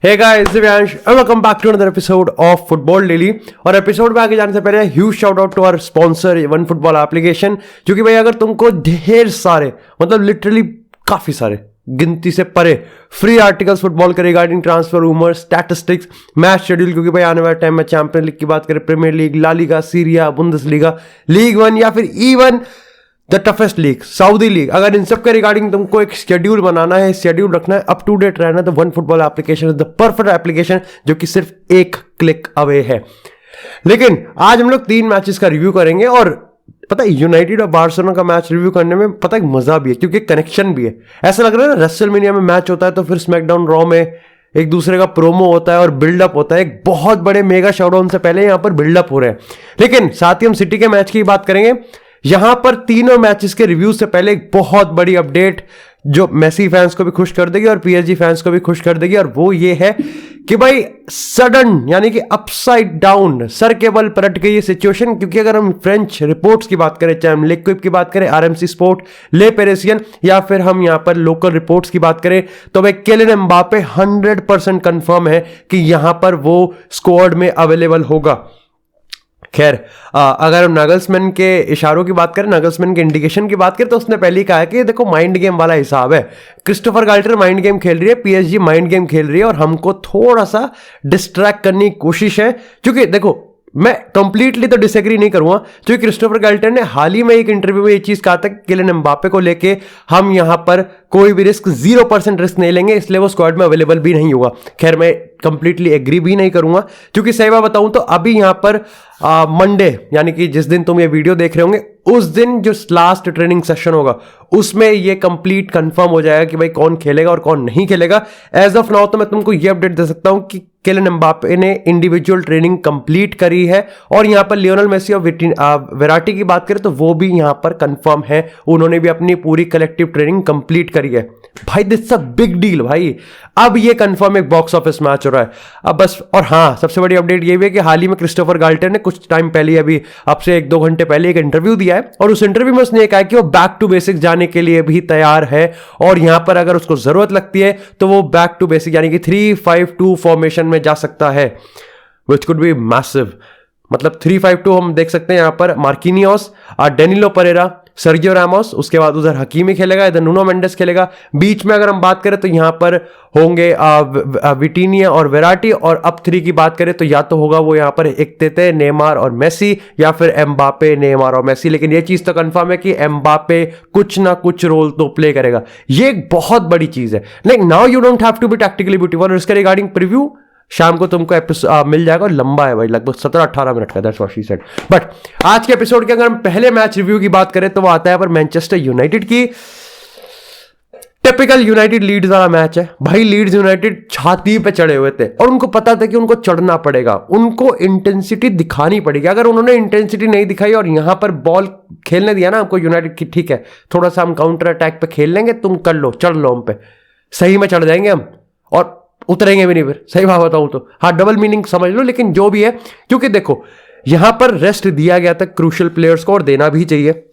Hey guys, Divyansh and welcome back to another episode of Football Daily। और episode में आगे जाने से पहले huge shout out to our sponsor One Football application, जो कि भाई अगर तुमको ढेर सारे मतलब लिटरली काफी सारे गिनती से परे फ्री आर्टिकल्स फुटबॉल के regarding transfer rumour, statistics, match schedule, क्योंकि भाई आने वाले टाइम में चैंपियन लीग की बात करें, Premier League, La Liga, Serie, Bundesliga, Ligue one या फिर even the toughest league Saudi league, अगर इन सब के रिगार्डिंग तुमको एक शेड्यूल बनाना है, शेड्यूल रखना है, अप टू डेट रहना है, तो one Football application is the perfect application जो कि सिर्फ एक क्लिक अवे है। लेकिन आज हम लोग 3 मैचेस का रिव्यू करेंगे और पता है यूनाइटेड और बार्सिलोना का मैच रिव्यू करने में पता है मजा भी है, क्योंकि कनेक्शन भी है। ऐसा लग रहा है ना रेसलमेनिया में मैच होता है तो फिर स्मैकडाउन रॉ में एक दूसरे का प्रोमो होता है और बिल्डअप होता है, एक बहुत बड़े मेगा शोडाउन से पहले यहां पर बिल्डअप हो रहे हैं। लेकिन साथ ही हम सिटी के मैच की बात करेंगे। यहां पर तीनों मैचेस के रिव्यू से पहले एक बहुत बड़ी अपडेट जो मेसी फैंस को भी खुश कर देगी और पीएसजी फैंस को भी खुश कर देगी, और वो ये है कि भाई सडन यानी कि अपसाइड डाउन सर के बल पलट गई ये सिचुएशन। क्योंकि अगर हम फ्रेंच रिपोर्ट्स की बात करें, चाहे हम लेक्विप की बात करें, आरएमसी स्पोर्ट, ले पेरिसियन, या फिर हम यहां पर लोकल रिपोर्ट्स की बात करें, तो भाई किलियन एम्बापे 100% कंफर्म है कि यहां पर वो स्क्वाड में अवेलेबल होगा। खैर अगर हम नगल्समैन के इशारों की बात करें, नगल्समैन के इंडिकेशन की बात करें, तो उसने पहले ही कहा है कि देखो माइंड गेम वाला हिसाब है। क्रिस्टोफर गाल्टर माइंड गेम खेल रही है, पीएसजी माइंड गेम खेल रही है और हमको थोड़ा सा डिस्ट्रैक्ट करने की कोशिश है। क्योंकि देखो मैं कंप्लीटली तो डिसएग्री नहीं करूंगा, क्योंकि क्रिस्टोफर गाल्टर ने हाल ही में एक इंटरव्यू में ये चीज कहा था कि किलियन एम्बापे को लेके हम यहां पर कोई भी रिस्क 0% रिस्क नहीं लेंगे, इसलिए वो स्क्वाड में अवेलेबल भी नहीं होगा। खैर मैं कंप्लीटली एग्री भी नहीं करूंगा, क्योंकि सही बात बताऊं तो अभी यहां पर मंडे यानी कि जिस दिन तुम ये वीडियो देख रहे होंगे उस दिन जो लास्ट ट्रेनिंग सेशन होगा उसमें ये कंप्लीट कंफर्म हो जाएगा कि भाई कौन खेलेगा और कौन नहीं खेलेगा। एज ऑफ नाउ तो मैं तुमको ये अपडेट दे सकता हूं कि किलियन एम्बापे ने इंडिविजुअल ट्रेनिंग कंप्लीट करी है, और यहां पर लियोनेल मेसी और वेराटी की बात करें तो वो भी यहां पर कंफर्म है, उन्होंने भी अपनी पूरी कलेक्टिव ट्रेनिंग कंप्लीट करी है। भाई दिस अ बिग डील भाई, अब ये कंफर्म एक बॉक्स ऑफिस मैच हो रहा है अब बस। और हाँ, सबसे बड़ी अपडेट ये भी है कि हाल ही में क्रिस्टोफर गाल्टर ने कुछ टाइम पहले, अभी अब से 1-2 घंटे पहले एक इंटरव्यू दिया है, और उस इंटरव्यू में उसने कहा कि वो बैक टू बेसिक जाने के लिए भी तैयार है, और यहां पर अगर उसको जरूरत लगती है तो वो बैक टू बेसिक यानी कि 3-5-2 फॉर्मेशन में जा सकता है, विच कुड बी मैसिव। मतलब 3-5-2 हम देख सकते हैं यहां पर Marquinhos, Danilo Pereira, Sergio Ramos, उसके बाद उधर हकीमी खेलेगा, इधर नुनो मेंडेस खेलेगा। बीच में अगर हम बात करें तो यहां पर होंगे विटीनिया और वेराटी, और अब 3 की बात करें तो या तो होगा वो यहां पर इक्तेते, नेमार और मेसी, या फिर एम्बापे, नेमार और मेसी। लेकिन ये चीज तो कंफर्म है कि एम्बापे कुछ ना कुछ रोल तो प्ले करेगा, ये एक बहुत बड़ी चीज है। Like now you don't have to be tactically beautiful. और इसके रिगार्डिंग प्रीव्यू शाम को तुमको मिल जाएगा, और लंबा है भाई, लगभग 17-18 मिनट का, that's what she said. But आज के एपिसोड के अगर हम पहले मैच रिव्यू की बात करें तो वो आता है पर मैनचेस्टर यूनाइटेड की। टिपिकल यूनाइटेड लीड्स वाला मैच है भाई। लीड्स यूनाइटेड छाती पे चढ़े हुए थे और उनको पता था कि उनको चढ़ना पड़ेगा, उनको इंटेंसिटी दिखानी पड़ेगी। अगर उन्होंने इंटेंसिटी नहीं दिखाई और यहां पर बॉल खेलने दिया ना आपको यूनाइटेड की, ठीक है थोड़ा सा हम काउंटर अटैक पे खेल लेंगे, तुम कर लो, चढ़ लो हम पे, सही में चढ़ जाएंगे हम और उतरेंगे भी नहीं फिर। सही बात बताऊं तो हाँ, डबल मीनिंग समझ लो, लेकिन जो भी है, क्योंकि देखो यहां पर रेस्ट दिया गया था क्रूशियल प्लेयर्स को, और देना भी चाहिए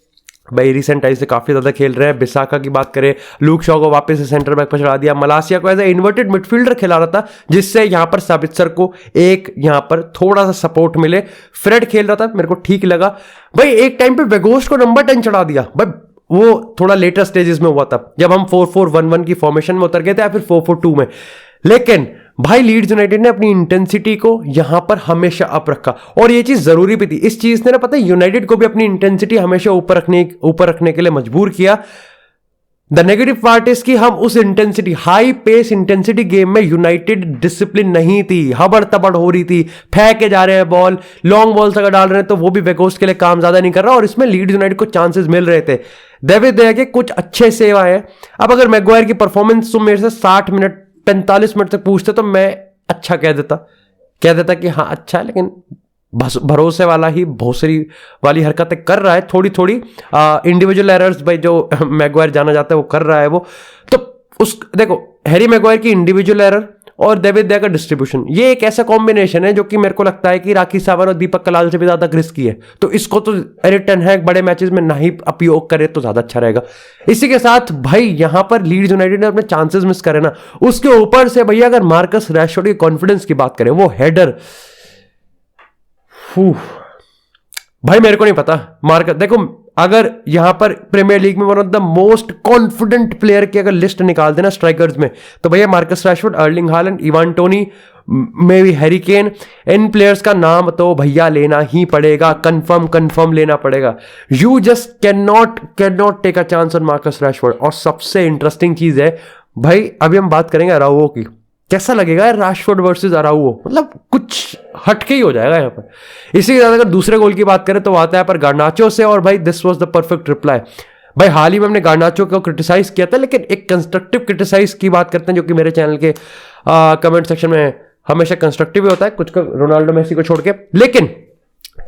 भाई। रिसेंट टाइम से काफी ज्यादा खेल रहे हैं। बिसाका की बात करें, लूक शॉ को वापस से सेंटर बैक पर चढ़ा दिया, मलासिया को एज ए इन्वर्टेड मिडफील्डर खिला रहा था, जिससे यहां पर साबित्सर को एक यहां पर थोड़ा सा सपोर्ट मिले। फ्रेड खेल रहा था, मेरे को ठीक लगा भाई। एक टाइम पे वेगोस्ट को नंबर 10 चढ़ा दिया भाई, वो थोड़ा लेटर स्टेजेस में हुआ था जब हम 4-4-1-1 की फॉर्मेशन में उतर गए थे या फिर 4-4-2 में। लेकिन भाई लीड्स यूनाइटेड ने अपनी इंटेंसिटी को यहां पर हमेशा अप रखा, और ये चीज जरूरी भी थी। इस चीज ने ना पता है यूनाइटेड को भी अपनी इंटेंसिटी हमेशा ऊपर रखने के लिए मजबूर किया। द नेगेटिव पार्ट इज कि हम उस intensity, high pace intensity game में यूनाइटेड डिसिप्लिन नहीं थी, हबड़ तबड़ हो रही थी, फेंके जा रहे हैं बॉल, लॉन्ग बॉल्स अगर डाल रहे हैं तो वो भी वेगोस्ट के लिए काम ज्यादा नहीं कर रहा, और इसमें लीड्स यूनाइटेड को चांसेस मिल रहे थे। डेविड दे के कुछ अच्छे सेव आए। अब अगर मैगवायर की परफॉर्मेंस तुम मेरे से 60 मिनट 45 मिनट तक पूछते तो मैं अच्छा कह देता कि हाँ अच्छा है, लेकिन भरोसे वाला ही भोसरी वाली हरकतें कर रहा है थोड़ी थोड़ी। इंडिविजुअल एरर्स भाई जो मैगवायर जाना जाता है वो कर रहा है वो। तो उस देखो हैरी मैगवायर की इंडिविजुअल एरर और डेविड दया का डिस्ट्रीब्यूशन, ये एक ऐसा कॉम्बिनेशन है जो कि मेरे को लगता है कि राखी सावंत और दीपक कलाल से भी ज्यादा रिस्की है। तो इसको तो एरिक टेन हैग बड़े मैचेस में नहीं उपयोग करे तो ज्यादा अच्छा रहेगा। इसी के साथ भाई यहां पर लीड्स यूनाइटेड ने अपने चांसेस मिस करे ना, उसके ऊपर से भैया अगर मार्कस रैशफोर्ड की कॉन्फिडेंस की बात करें, वो हेडर, भाई मेरे को नहीं पता। मार्कस देखो, अगर यहां पर प्रीमियर लीग में one of the most confident player की अगर लिस्ट निकाल देना स्ट्राइकर्स में, तो भैया Marcus Rashford, Erling Haaland, Ivan Tony, may be Harry Kane, in players का नाम तो भैया लेना ही पड़ेगा, कंफर्म लेना पड़ेगा। You just can not take a chance on Marcus Rashford. और सबसे इंटरेस्टिंग चीज है भाई, अभी हम बात करेंगे अराउओ की, कैसा लगेगा रैशफोर्ड वर्सेस अराउओ, मतलब कुछ हटके ही हो जाएगा यहां पर। इसी के साथ अगर दूसरे गोल की बात करें तो आता है पर गार्नाचो से, और भाई this was the perfect reply. भाई हाल ही में हमने गार्नाचो को क्रिटिसाइज किया था, लेकिन एक कंस्ट्रक्टिव क्रिटिसाइज की बात करते हैं जो कि मेरे चैनल के कमेंट सेक्शन में हमेशा कंस्ट्रक्टिव होता है, कुछ को रोनाल्डो मेसी को छोड़ के। लेकिन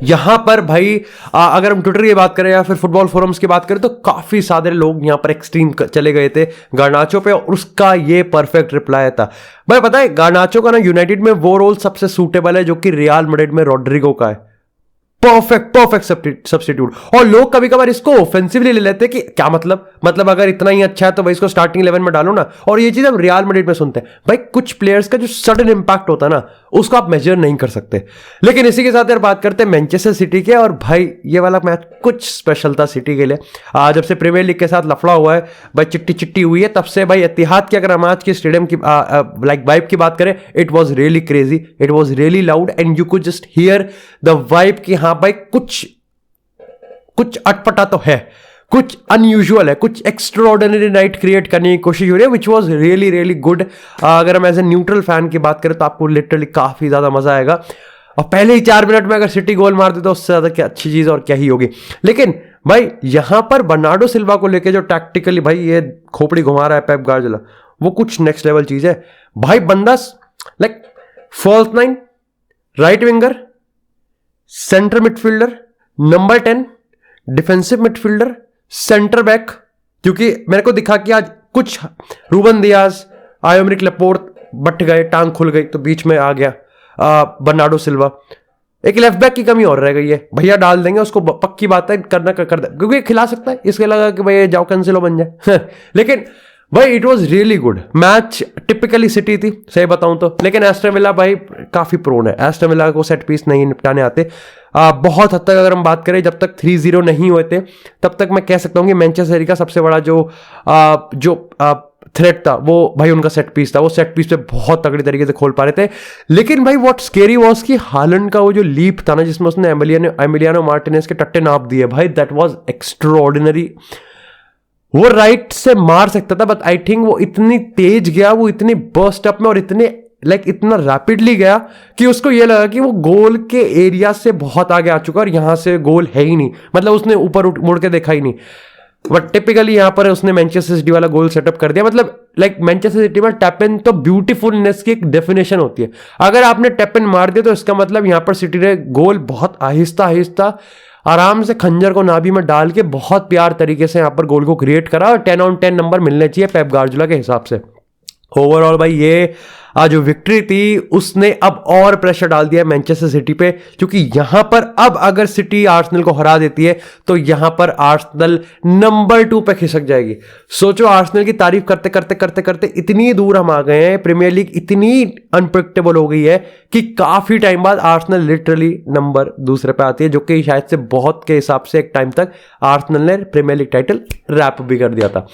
यहां पर भाई अगर हम ट्विटर की बात करें या फिर फुटबॉल फोरम्स की बात करें तो काफी सारे लोग यहां पर एक्सट्रीम चले गए थे गार्नाचो पे, और उसका ये परफेक्ट रिप्लाई था। भाई पता है गार्नाचो का ना यूनाइटेड में वो रोल सबसे सूटेबल है जो कि रियल मैड्रिड में रॉड्रिगो का है। Perfect substitute. और लोग कभी कभार इसको ऑफेंसिवली ले लेते हैं कि क्या मतलब अगर इतना ही अच्छा है तो भाई इसको स्टार्टिंग 11 में डालो ना। और ये चीज हम रियल मैड्रिड में सुनते हैं। भाई कुछ प्लेयर्स का जो सडन इंपैक्ट होता है ना, उसको आप मेजर नहीं कर सकते। लेकिन इसी के साथ यार बात करते हैं मैनचेस्टर सिटी के, और भाई ये वाला मैच कुछ स्पेशल था सिटी के लिए। जब से प्रीमियर लीग के साथ लफड़ा हुआ है भाई, चिट्टी हुई है, तब से भाई इतिहाद की अगर हम आज के स्टेडियम की लाइक वाइब की बात करें, it was really crazy, it was really loud and you could just here the vibe कि हाँ भाई कुछ अटपटा तो है, कुछ अनयूजुअल है, कुछ एक्स्ट्राऑर्डिनरी नाइट क्रिएट करने की कोशिश हो रही है, which was really really good. अगर हम एज ए न्यूट्रल फैन की बात करें तो आपको लिटरली काफी ज्यादा मजा आएगा। और पहले ही 4 मिनट में अगर सिटी गोल मार दे तो उससे ज्यादा क्या अच्छी चीज और क्या ही होगी। लेकिन भाई यहां पर बर्नार्डो सिल्वा को लेके जो टैक्टिकली भाई ये खोपड़ी घुमा रहा है पेप गार्डियोला, वो कुछ नेक्स्ट लेवल चीज है भाई। बंदा like false 9, right winger, centre midfielder, number 10, defensive midfielder, centre back, क्योंकि मेरे को दिखा कि आज कुछ रूबन दियाज, आयोमरिक लेपोर्ट बट गए, टांग खुल गई, तो बीच में आ गया बर्नार्डो सिल्वा। एक लेफ्ट बैक की कमी और रह गई है, भैया डाल देंगे उसको, पक्की बात है करना कर दे, क्योंकि खिला सकता है, इसके लगा कि भाई जाओ कैंसिलो बन जाए लेकिन भाई it was really good match. Typically city थी सही बताऊं तो, लेकिन एस्टन विला भाई काफी प्रोन है, एस्टन विला को सेट पीस नहीं निपटाने आते। बहुत हद तक अगर हम बात करें, जब तक 3-0 नहीं हुए थे तब तक मैं कह सकता हूं कि मैनचेस्टर सिटी का सबसे बड़ा जो थ्रेट था वो भाई उनका सेट पीस था। वो सेट पीस पे बहुत तगड़ी तरीके से खोल पा रहे थे। लेकिन भाई व्हाट स्केरी वाज कि हालैंड का वो जो लीप था ना, जिसमें उसने एमिलियानो मार्टिनेज के टट्टे नाप दिए भाई, दैट वाज एक्स्ट्राऑर्डिनरी। वो राइट से मार सकता था, बट आई थिंक वो इतनी तेज गया, वो इतनी बर्स्ट अप में और इतना रैपिडली गया कि उसको ये लगा कि वो गोल के एरिया से बहुत आगे आ चुका और यहां से गोल है ही नहीं, मतलब उसने ऊपर मुड़ के देखा ही नहीं। बट टिपिकली यहां पर उसने मैनचेस्टर सिटी वाला गोल सेटअप कर दिया। मतलब लाइक मैनचेस्टर सिटी में टैप इन तो ब्यूटीफुलनेस की एक डेफिनेशन होती है। अगर आपने टैप इन मार दिया तो इसका मतलब यहां पर सिटी ने गोल बहुत आहिस्ता आराम से खंजर को नाभि में डाल के बहुत प्यार तरीके से यहां पर गोल को क्रिएट करा, और 10 on 10 नंबर मिलने चाहिए पेप गार्डियोला के हिसाब से। ओवरऑल भाई ये जो विक्ट्री थी उसने अब और प्रेशर डाल दिया मैनचेस्टर सिटी पे, क्योंकि यहां पर अब अगर सिटी आर्सेनल को हरा देती है तो यहां पर आर्सेनल नंबर 2 पे खिसक जाएगी। सोचो आर्सेनल की तारीफ करते करते इतनी दूर हम आ गए हैं, प्रीमियर लीग इतनी अनप्रेडिक्टेबल हो गई है कि काफी टाइम बाद आर्सेनल लिटरली नंबर 2 पे आती है, जो कि शायद से बहुत के हिसाब से एक टाइम तक आर्सेनल ने प्रीमियर लीग टाइटल रैप भी कर दिया था।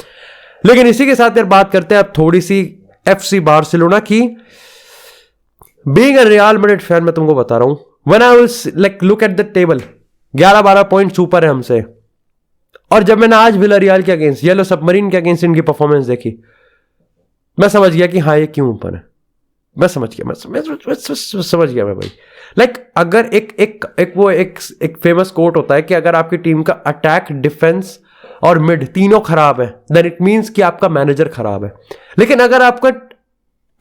लेकिन इसी के साथ यार बात करते हैं अब थोड़ी सी FC बार्सिलोना की। Being a real Madrid fan मैं तुमको बता रहा हूं, when I will like look at the table, 11-12 points ऊपर है हमसे, और जब मैंने आज विलारियल के अगेंस्ट, येलो सबमरीन के अगेंस्ट इनकी परफॉर्मेंस देखी, मैं समझ गया कि हाँ ये क्यों ऊपर है। मैं समझ गया मैं भाई। लाइक अगर एक फेमस कोट होता है कि अगर आपकी टीम का अटैक, डिफेंस और मिड तीनों खराब है, देन इट मींस कि आपका मैनेजर खराब है। लेकिन अगर आपका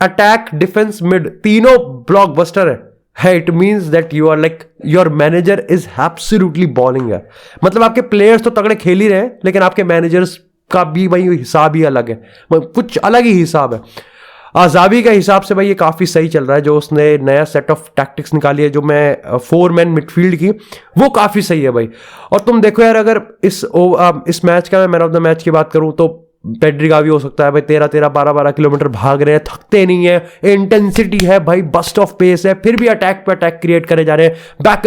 अटैक, डिफेंस, मिड तीनों ब्लॉकबस्टर है, it means that you are like your manager is absolutely balling है। मतलब आपके प्लेयर्स तो तगड़े खेल ही रहे हैं, लेकिन आपके मैनेजर्स का भी भाई हिसाब ही अलग है, कुछ अलग ही हिसाब है। आजावी के हिसाब से भाई ये काफ़ी सही चल रहा है, जो उसने नया सेट ऑफ टैक्टिक्स निकाली है जो मैं 4 मैन मिडफील्ड की, वो काफ़ी सही है भाई। और तुम देखो यार, अगर इस मैच का मैं मैन ऑफ द मैच की बात करूं तो पेड्री का भी हो सकता है भाई। 13-12 किलोमीटर भाग रहे हैं, थकते नहीं है, इंटेंसिटी है भाई, बस्ट ऑफ पेस है, फिर भी अटैक पे अटैक क्रिएट करे जा रहे हैं, back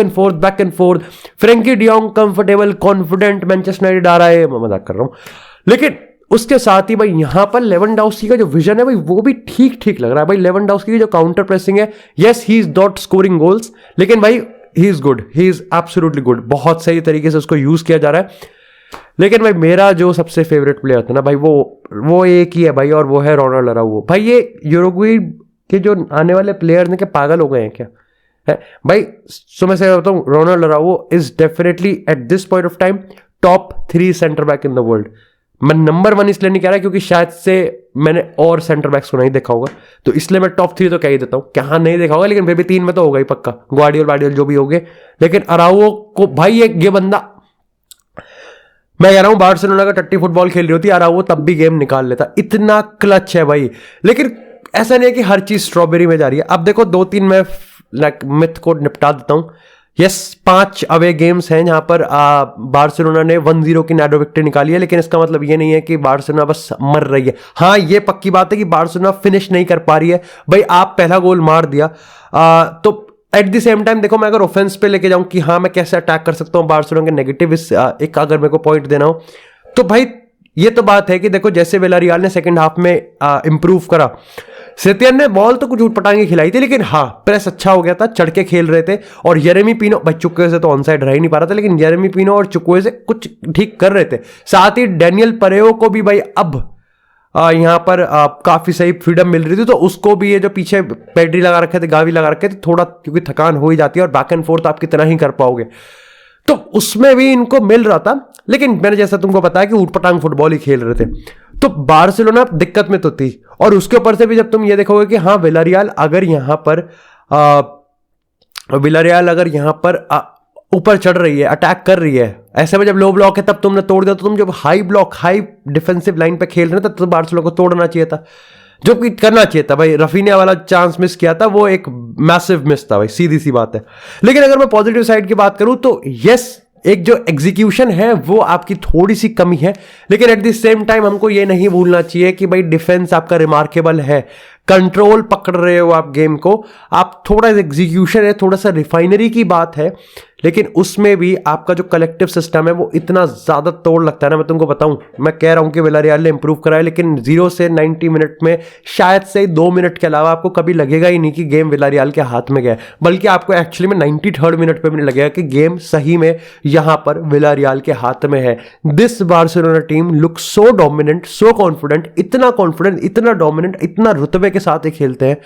and forth. Frenkie de Jong comfortable confident Manchester United आ रहा है, मैं मजाक कर रहा हूं। लेकिन उसके साथ ही भाई यहां पर लेवेंडोव्स्की का जो विजन है भाई वो भी ठीक ठीक लग रहा है भाई। लेवेंडोव्स्की की जो काउंटर प्रेसिंग है, yes he is not scoring goals, लेकिन भाई he is good, he is absolutely good, बहुत सही तरीके से उसको यूज किया जा रहा है। लेकिन भाई मेरा जो सबसे फेवरेट प्लेयर था ना भाई, वो एक ही है भाई, और वो है रोनाल्ड अराउजो भाई। ये यूरुग्वे के जो आने वाले प्लेयर ने क्या पागल हो गए हैं क्या है भाई? सो मैं से बताऊं, Ronald Araujo is definitely at this point of time top 3 centre back in the world. मैं नंबर 1 इसलिए नहीं कह रहा क्योंकि शायद से मैंने और सेंटर बैक्स को नहीं देखा होगा, तो इसलिए मैं टॉप 3 तो कह ही देता हूँ, क्या नहीं देखा होगा, लेकिन फिर भी 3 में तो होगा ही पक्का, ग्वार्डियोल जो भी हो गए। लेकिन अराउजो को भाई ये बंदा, मैं कह रहा हूं बार्सिलोना का टट्टी फुटबॉल खेल रही होती अराउजो तब भी गेम निकाल लेता, इतना क्लच है भाई। लेकिन ऐसा नहीं है कि हर चीज स्ट्रॉबेरी में जा रही है। अब देखो 2-3 मैं मिथ को निपटा देता हूं। यस 5 अवे गेम्स हैं जहां पर बार्सिलोना ने 1-0 की नैरो विक्ट्री निकाली है, लेकिन इसका मतलब ये नहीं है कि बार्सिलोना बस मर रही है। हाँ ये पक्की बात है कि बार्सिलोना फिनिश नहीं कर पा रही है भाई। आप पहला गोल मार दिया तो एट द सेम टाइम देखो, मैं अगर ऑफेंस पे लेके जाऊं कि हाँ मैं कैसे अटैक कर सकता हूं बार्सिलोना के नेगेटिव, एक अगर मेरे को पॉइंट देना हो तो भाई ये तो बात है कि देखो जैसे विलारियल ने सेकंड हाफ में इंप्रूव करा, सेतियन ने बॉल तो कुछ उठपटांगे खिलाई थी, लेकिन हाँ प्रेस अच्छा हो गया था, चढ़ के खेल रहे थे। और येरेमी पिनो भाई, चुक्के से तो ऑन साइड रह ही नहीं पा रहा था, लेकिन येरेमी पिनो और चुक्के से कुछ ठीक कर रहे थे। साथ ही डेनियल परेओ को भी भाई अब यहाँ पर काफी सही फ्रीडम मिल रही थी, तो उसको भी ये जो पीछे पेड्री लगा रखे थे, गावी लगा रखे थे, थोड़ा क्योंकि थकान हो ही जाती है और बैक एंड फोर्थ आप कितना ही कर पाओगे, तो उसमें भी इनको मिल रहा था। लेकिन मैंने जैसा तुमको बताया कि ऊटपटांग फुटबॉल ही खेल रहे थे, तो बार्सिलोना दिक्कत में तो थी। और उसके ऊपर से भी जब तुम ये देखोगे कि हाँ विलारियल अगर यहाँ पर ऊपर चढ़ रही है, अटैक कर रही है, ऐसे में जब लो ब्लॉक है तब तुमने तोड़ दिया, तो तुम जब हाई डिफेंसिव लाइन पे खेल रहे थे तो बार्सिलोना को तोड़ना चाहिए था, जो कि करना चाहिए था भाई। रफीनिया वाला चांस मिस किया था, वो एक मैसिव मिस था भाई, सीधी सी बात है। लेकिन अगर मैं पॉजिटिव साइड की बात करूं तो यस, एक जो एग्जीक्यूशन है वो आपकी थोड़ी सी कमी है, लेकिन एट द सेम टाइम हमको ये नहीं भूलना चाहिए कि भाई डिफेंस आपका रिमार्केबल है, कंट्रोल पकड़ रहे हो आप गेम को, आप थोड़ा एग्जीक्यूशन है, थोड़ा सा रिफाइनरी की बात है, लेकिन उसमें भी आपका जो कलेक्टिव सिस्टम है वो इतना ज्यादा तोड़ लगता है ना। मैं तुमको बताऊं, मैं कह रहा हूं कि विलारियल ने इंप्रूव करा है, लेकिन 0 से 90 मिनट में शायद से 2 मिनट के अलावा आपको कभी लगेगा ही नहीं कि गेम विलारियल के हाथ में गया, बल्कि आपको एक्चुअली में 93rd मिनट पे भी नहीं लगेगा कि गेम सही में यहां पर विलारियल के हाथ में है। This Barcelona team look so dominant, so confident, इतना डोमिनेंट, इतना रुतबे के साथ ही खेलते हैं।